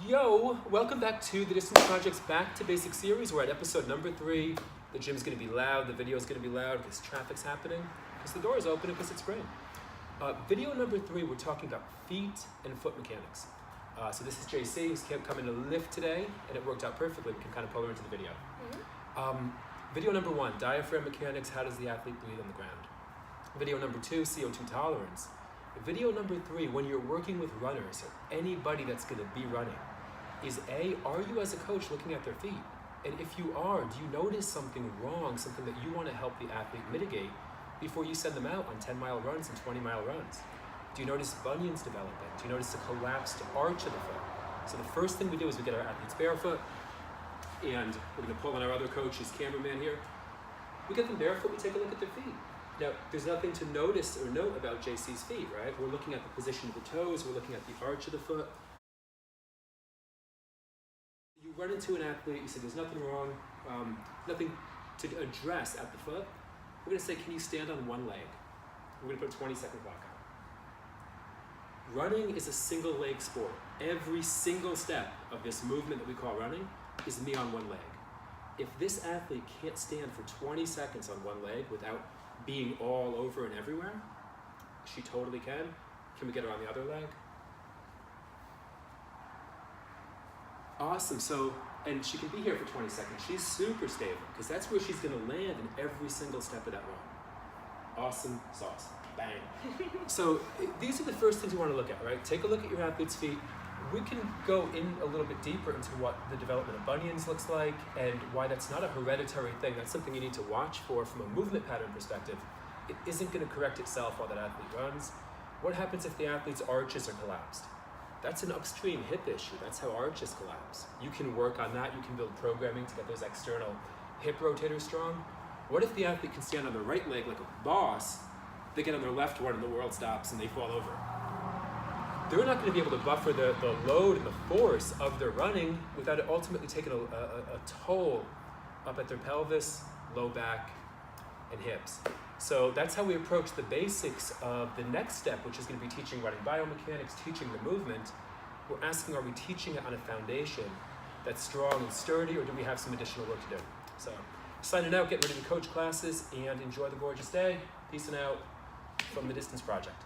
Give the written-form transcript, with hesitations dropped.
Yo, welcome back to the Distance Project's Back to Basics series. We're at episode number 3. The gym's going to be loud, the video's going to be loud because traffic's happening, because the door is open, because it's spring. Video number 3, we're talking about feet and foot mechanics. So this is JC, who's come in a lift today, and it worked out perfectly. We can kind of pull her into the video. Video number 1, diaphragm mechanics, how does the athlete breathe on the ground? Video number 2, CO2 tolerance. Video number 3, when you're working with runners or anybody that's going to be running, is A, are you as a coach looking at their feet? And if you are, do you notice something wrong, something that you want to help the athlete mitigate before you send them out on 10-mile runs and 20-mile runs? Do you notice bunions developing? Do you notice a collapsed arch of the foot? So the first thing we do is we get our athletes barefoot, and we're going to pull on our other coach, his cameraman here. We get them barefoot, we take a look at their feet. Now, there's nothing to notice or note about JC's feet, right? We're looking at the position of the toes, we're looking at the arch of the foot. You run into an athlete, you say there's nothing wrong, nothing to address at the foot. We're going to say, can you stand on one leg? We're going to put a 20-second clock on. Running is a single leg sport. Every single step of this movement that we call running is me on one leg. If this athlete can't stand for 20 seconds on one leg without being all over and everywhere, she totally can. Can we get her on the other leg? Awesome, so, and she can be here for 20 seconds. She's super stable, because that's where she's gonna land in every single step of that run. Awesome sauce, bang. So these are the first things you wanna look at, right? Take a look at your athlete's feet. We can go in a little bit deeper into what the development of bunions looks like and why that's not a hereditary thing. That's something you need to watch for from a movement pattern perspective. It isn't gonna correct itself while that athlete runs. What happens if the athlete's arches are collapsed? That's an upstream hip issue. That's how arches collapse. You can work on that. You can build programming to get those external hip rotators strong. What if the athlete can stand on their right leg like a boss, they get on their left one and the world stops and they fall over? They're not going to be able to buffer the load and the force of their running without it ultimately taking a toll up at their pelvis, low back, and hips. So that's how we approach the basics of the next step, which is going to be teaching running biomechanics, teaching the movement. We're asking, are we teaching it on a foundation that's strong and sturdy, or do we have some additional work to do? So signing out, getting ready to coach classes, and enjoy the gorgeous day. Peace and out from the Distance Project.